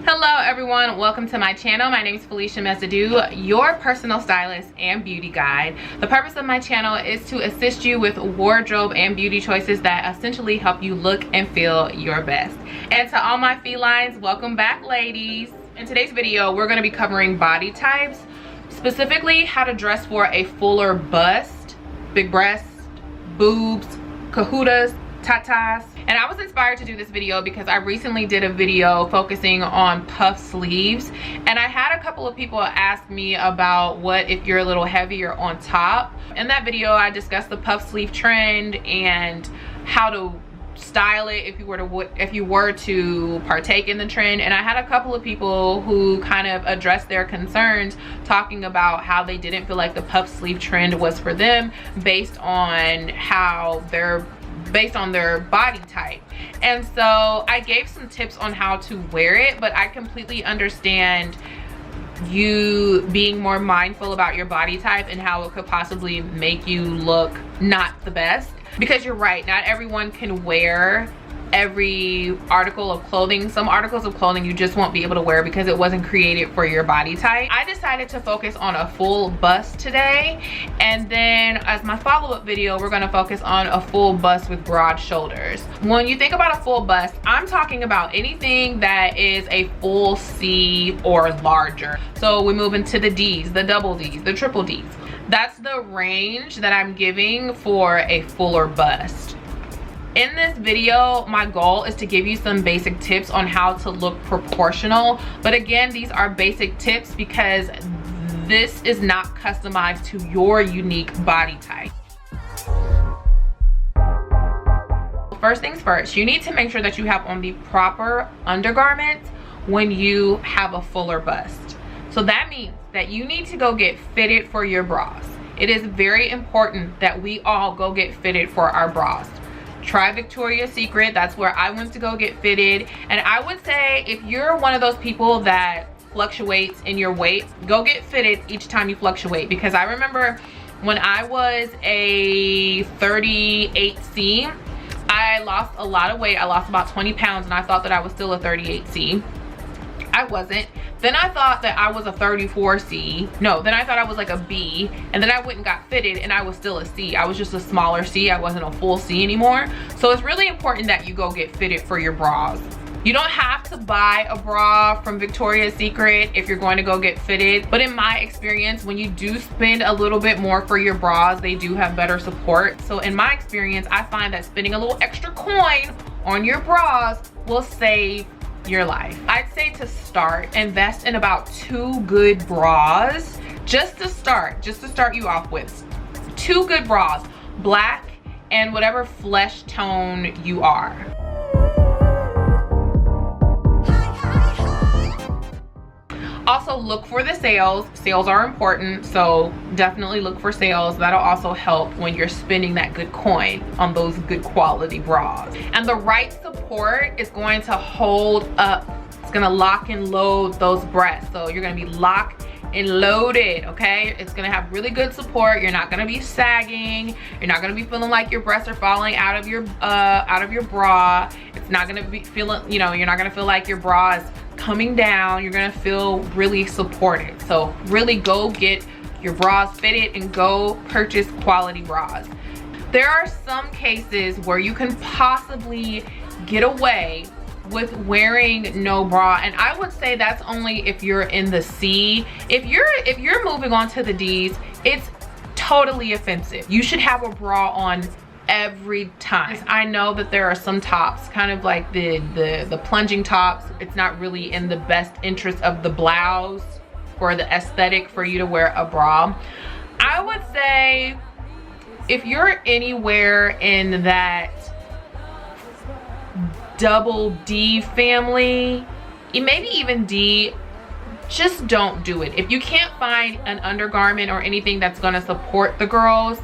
Hello everyone, welcome to my channel. My name is Felicia Mesadieu, your personal stylist and beauty guide. The purpose of my channel is to assist you with wardrobe and beauty choices that essentially help you look and feel your best. And to all my felines, welcome back ladies. In today's video, we're going to be covering body types, specifically how to dress for a fuller bust, big breasts, boobs, cahutas, tatas. And I was inspired to do this video because I recently did a video focusing on puff sleeves, and I had a couple of people ask me about what if you're a little heavier on top. In that video I discussed the puff sleeve trend and how to style it if you were to partake in the trend. And I had a couple of people who kind of addressed their concerns, talking about how they didn't feel like the puff sleeve trend was for them based on their body type. And so I gave some tips on how to wear it, but I completely understand you being more mindful about your body type and how it could possibly make you look not the best. Because you're right, not everyone can wear every article of clothing. Some articles of clothing you just won't be able to wear because it wasn't created for your body type. I decided to focus on a full bust today, and then as my follow-up video we're going to focus on a full bust with broad shoulders. When you think about a full bust, I'm talking about anything that is a full C or larger. So we move into the D's, the double D's, the triple D's. That's the range that I'm giving for a fuller bust. In this video, my goal is to give you some basic tips on how to look proportional. But again, these are basic tips because this is not customized to your unique body type. First things first, you need to make sure that you have on the proper undergarments when you have a fuller bust. So that means that you need to go get fitted for your bras. It is very important that we all go get fitted for our bras. Try Victoria's Secret. That's where I went to go get fitted. And I would say if you're one of those people that fluctuates in your weight, go get fitted each time you fluctuate. Because I remember when I was a 38C, I lost a lot of weight. I lost about 20 pounds and I thought that I was still a 38C. I wasn't. Then I thought that I was a 34C. No, then I thought I was like a B, and then I went and got fitted and I was still a C. I was just a smaller C. I wasn't a full C anymore. So it's really important that you go get fitted for your bras. You don't have to buy a bra from Victoria's Secret if you're going to go get fitted, but in my experience, when you do spend a little bit more for your bras, they do have better support. So in my experience, I find that spending a little extra coin on your bras will save your life. I'd say to start, invest in about 2 good bras just to start you off with. 2 good bras, black and whatever flesh tone you are. Also look for the sales. Sales are important, so definitely look for sales. That'll also help when you're spending that good coin on those good quality bras. And the right support is going to hold up. It's gonna lock and load those breasts. So you're gonna be locked and loaded, okay? It's gonna have really good support. You're not gonna be sagging. You're not gonna be feeling like your breasts are falling out of your bra. It's not gonna be feeling, you know, you're not gonna feel like your bra is coming down. You're gonna feel really supported. So really go get your bras fitted and go purchase quality bras. There are some cases where you can possibly get away with wearing no bra, and I would say that's only if you're in the C. If you're moving on to the D's, it's totally offensive. You should have a bra on every time. I know that there are some tops, kind of like the plunging tops. It's not really in the best interest of the blouse or the aesthetic for you to wear a bra. I would say if you're anywhere in that double D family, maybe even D, just don't do it. If you can't find an undergarment or anything that's gonna support the girls,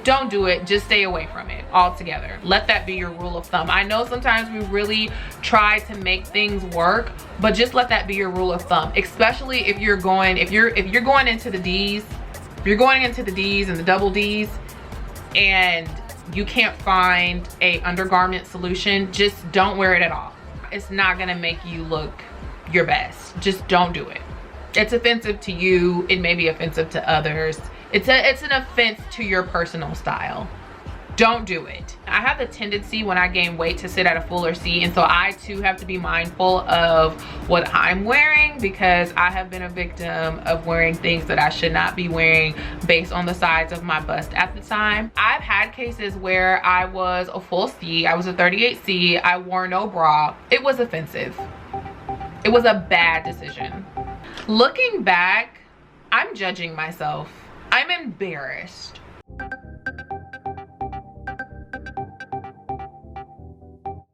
don't do it. Just stay away from it altogether. Let that be your rule of thumb. I know sometimes we really try to make things work, but just let that be your rule of thumb. Especially if you're going into the D's, if you're going into the D's and the double D's and you can't find a undergarment solution, just don't wear it at all. It's not gonna make you look your best. Just don't do it. It's offensive to you. It may be offensive to others. It's an offense to your personal style. Don't do it. I have the tendency when I gain weight to sit at a fuller C, and so I too have to be mindful of what I'm wearing, because I have been a victim of wearing things that I should not be wearing based on the size of my bust at the time. I've had cases where I was a full C, I was a 38C, I wore no bra. It was offensive. It was a bad decision. Looking back, I'm judging myself. I'm embarrassed.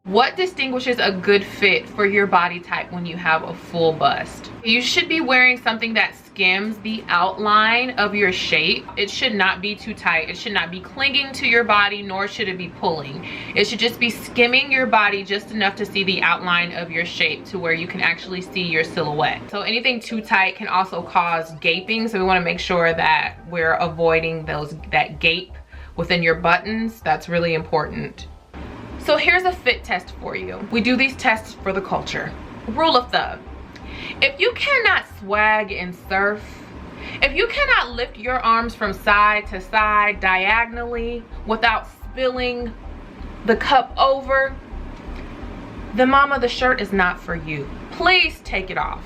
What distinguishes a good fit for your body type when you have a full bust? You should be wearing something that skims the outline of your shape. It should not be too tight. It should not be clinging to your body, nor should it be pulling. It should just be skimming your body just enough to see the outline of your shape to where you can actually see your silhouette. So anything too tight can also cause gaping. So we want to make sure that we're avoiding that gape within your buttons. That's really important. So here's a fit test for you. We do these tests for the culture. Rule of thumb: if you cannot swag and surf, if you cannot lift your arms from side to side diagonally without spilling the cup over, then mama, the shirt is not for you. Please take it off.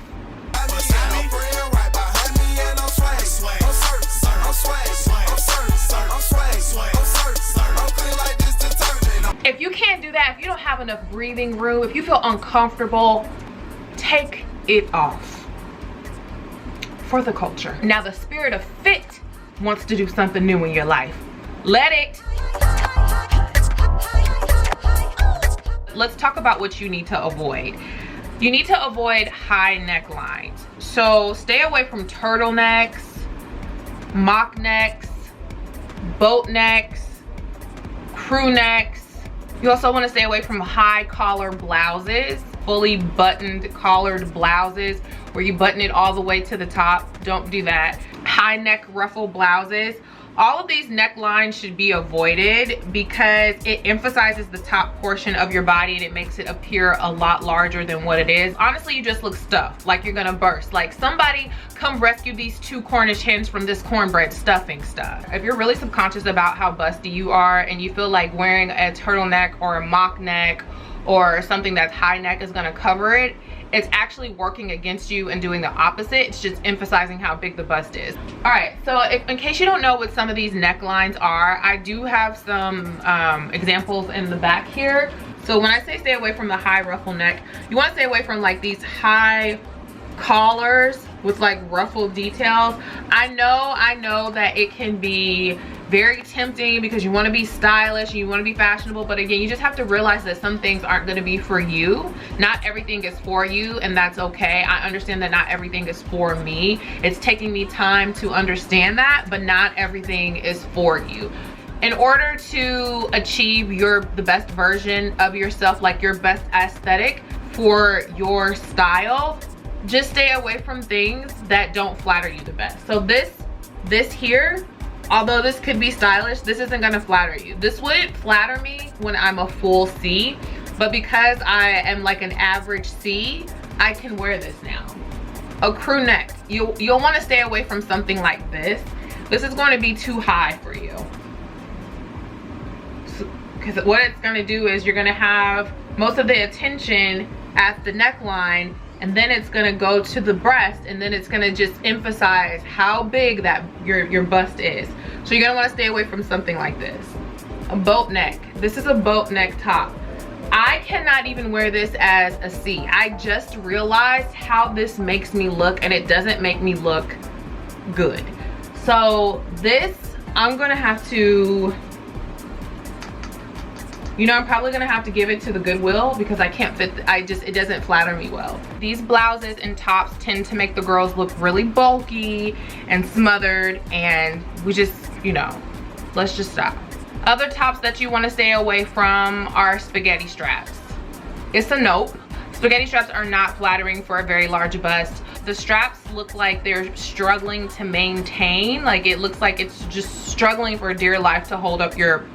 If you can't do that, if you don't have enough breathing room, if you feel uncomfortable, take it off for the culture. Now, the spirit of fit wants to do something new in your life. Let it. Let's talk about what you need to avoid. You need to avoid high necklines. So stay away from turtlenecks, mock necks, boat necks, crew necks. You also want to stay away from high collar blouses, fully buttoned collared blouses where you button it all the way to the top. Don't do that. High neck ruffle blouses. All of these necklines should be avoided because it emphasizes the top portion of your body and it makes it appear a lot larger than what it is. Honestly, you just look stuffed, like you're gonna burst. Like, somebody come rescue these 2 Cornish hens from this cornbread stuffing stuff. If you're really subconscious about how busty you are and you feel like wearing a turtleneck or a mock neck or something that's high neck is gonna cover it, it's actually working against you and doing the opposite. It's just emphasizing how big the bust is. All right, so in case you don't know what some of these necklines are, I do have some examples in the back here. So when I say stay away from the high ruffle neck, you want to stay away from like these high collars with like ruffled details. I know that it can be very tempting because you want to be stylish and you want to be fashionable, but again, you just have to realize that some things aren't going to be for you. Not everything is for you, and that's okay. I understand that not everything is for me. It's taking me time to understand that, but not everything is for you. In order to achieve the best version of yourself, like your best aesthetic for your style, just stay away from things that don't flatter you the best. So this here, although this could be stylish, this isn't gonna flatter you. This wouldn't flatter me when I'm a full C, but because I am like an average C, I can wear this now. A crew neck, you'll wanna stay away from something like this. This is gonna be too high for you. Because what it's gonna do is you're gonna have most of the attention at the neckline, and then it's gonna go to the breast, and then it's gonna just emphasize how big that your bust is. So you're gonna wanna stay away from something like this. A boat neck. This is a boat neck top. I cannot even wear this as a C. I just realized how this makes me look, and it doesn't make me look good. So this, I'm gonna have to, I'm probably gonna have to give it to the Goodwill because I can't fit, it doesn't flatter me well. These blouses and tops tend to make the girls look really bulky and smothered, and we just, let's just stop. Other tops that you wanna stay away from are spaghetti straps. It's a nope. Spaghetti straps are not flattering for a very large bust. The straps look like they're struggling to maintain, like it looks like it's just struggling for dear life to hold up your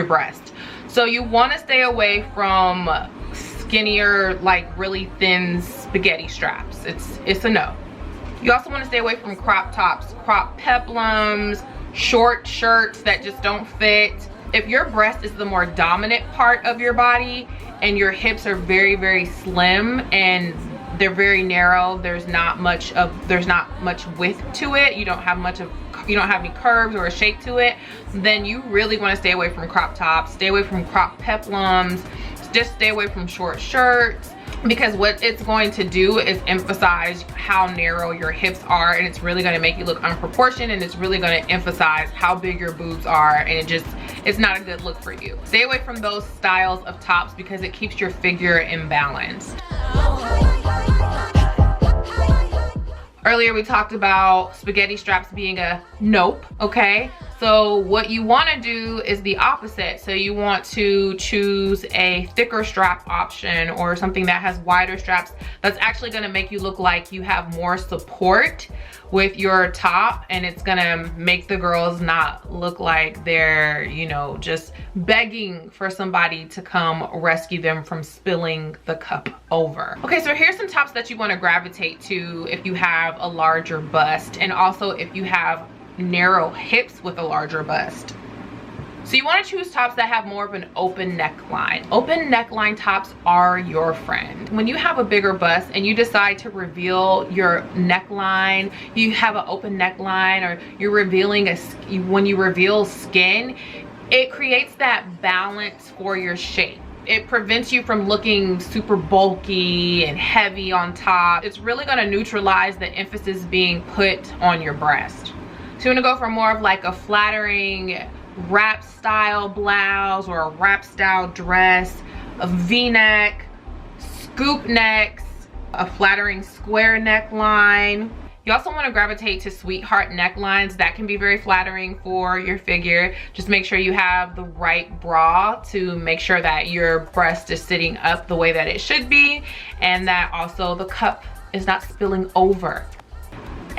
breast. So you want to stay away from skinnier, like really thin spaghetti straps. It's a no. You also want to stay away from crop tops, crop peplums, short shirts that just don't fit. If your breast is the more dominant part of your body and your hips are very, very slim and they're very narrow, there's not much width to it, you don't have any curves or a shape to it, then you really want to stay away from crop tops, stay away from crop peplums, just stay away from short shirts, because what it's going to do is emphasize how narrow your hips are, and it's really going to make you look unproportioned, and it's really going to emphasize how big your boobs are, and it's not a good look for you. Stay away from those styles of tops because it keeps your figure imbalanced. Earlier we talked about spaghetti straps being a nope, okay? So what you want to do is the opposite. So you want to choose a thicker strap option or something that has wider straps that's actually going to make you look like you have more support with your top, and it's going to make the girls not look like they're, you know, just begging for somebody to come rescue them from spilling the cup over. Okay, so here's some tops that you want to gravitate to if you have a larger bust, and also if you have narrow hips with a larger bust. So you want to choose tops that have more of an open neckline. Open neckline tops are your friend. When you have a bigger bust and you decide to reveal your neckline, you have an open neckline, or you're revealing when you reveal skin, it creates that balance for your shape. It prevents you from looking super bulky and heavy on top. It's really going to neutralize the emphasis being put on your breast. So you want to go for more of like a flattering wrap style blouse or a wrap style dress, a v-neck, scoop necks, a flattering square neckline. You also want to gravitate to sweetheart necklines. That can be very flattering for your figure. Just make sure you have the right bra to make sure that your breast is sitting up the way that it should be, and that also the cup is not spilling over.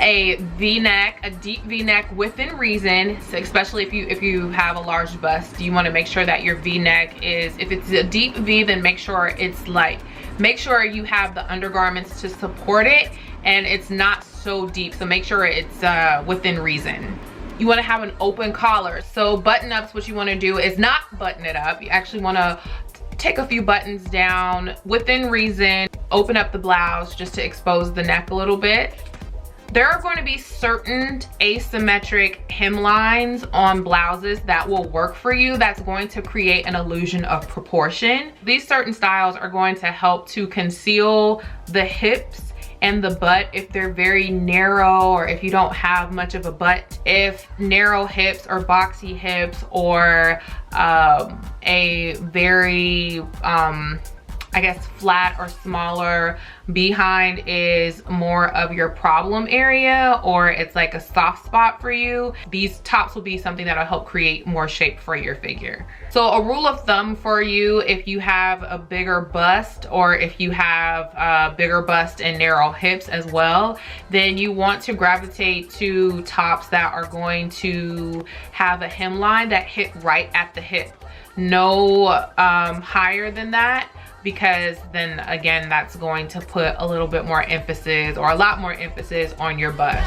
A v-neck, a deep v-neck within reason, so especially if you have a large bust, you want to make sure that your v-neck is, if it's a deep v, then make sure it's light. Make sure you have the undergarments to support it and it's not so deep, so make sure it's within reason. You want to have an open collar. So button ups, what you want to do is not button it up. You actually want to take a few buttons down within reason, open up the blouse just to expose the neck a little bit. There are going to be certain asymmetric hemlines on blouses that will work for you. That's going to create an illusion of proportion. These certain styles are going to help to conceal the hips and the butt if they're very narrow, or if you don't have much of a butt. If narrow hips or boxy hips, or a very I guess flat or smaller behind is more of your problem area, or it's like a soft spot for you, these tops will be something that'll help create more shape for your figure. So a rule of thumb for you, if you have a bigger bust, or if you have a bigger bust and narrow hips as well, then you want to gravitate to tops that are going to have a hemline that hit right at the hip. No higher than that, because then again, that's going to put a little bit more emphasis, or a lot more emphasis, on your bust.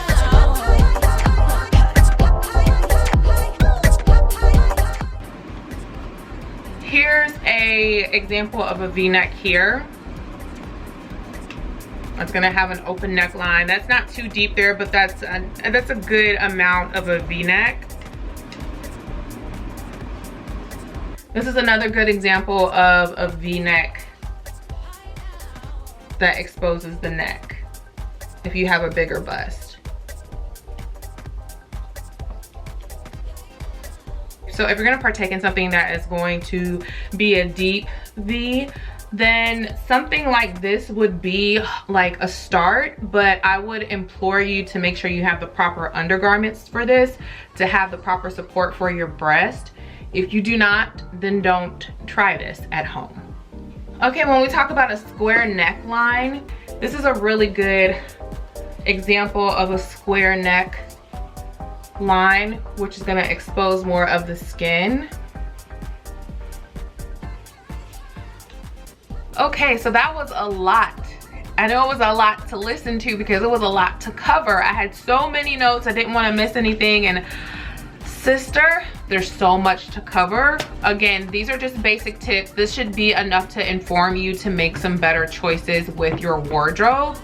Here's a example of a v-neck here. It's gonna have an open neckline. That's not too deep there, but that's a good amount of a v-neck. This is another good example of a v-neck that exposes the neck if you have a bigger bust. So if you're gonna partake in something that is going to be a deep V, then something like this would be like a start, but I would implore you to make sure you have the proper undergarments for this, to have the proper support for your breast. If you do not, then don't try this at home. Okay, when we talk about a square neckline, this is a really good example of a square neck line, which is gonna expose more of the skin. Okay, so that was a lot I know it was a lot to listen to because it was a lot to cover. I had so many notes. I didn't want to miss anything. And sister, there's so much to cover. Again, these are just basic tips. This should be enough to inform you to make some better choices with your wardrobe.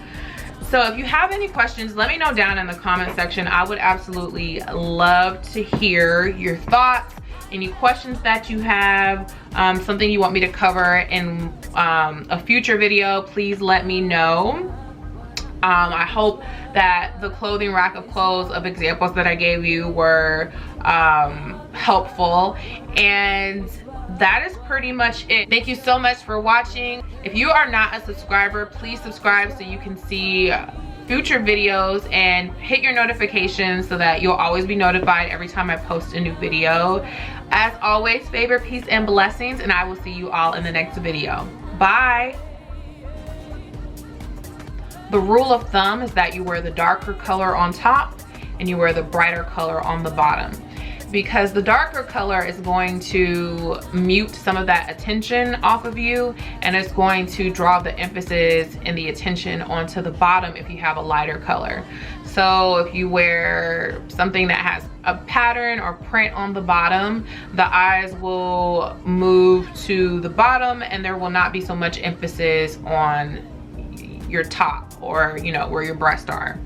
So if you have any questions, let me know down in the comment section. I would absolutely love to hear your thoughts, any questions that you have, something you want me to cover in a future video, please let me know. I hope that the clothing rack of clothes of examples that I gave you were helpful, and that is pretty much it. Thank you so much for watching. If you are not a subscriber, please subscribe so you can see future videos and hit your notifications so that you'll always be notified every time I post a new video. As always, favor, peace, and blessings, and I will see you all in the next video. Bye. The rule of thumb is that you wear the darker color on top and you wear the brighter color on the bottom, because the darker color is going to mute some of that attention off of you, and it's going to draw the emphasis and the attention onto the bottom if you have a lighter color. So if you wear something that has a pattern or print on the bottom, the eyes will move to the bottom and there will not be so much emphasis on your top or, you know, where your breasts are.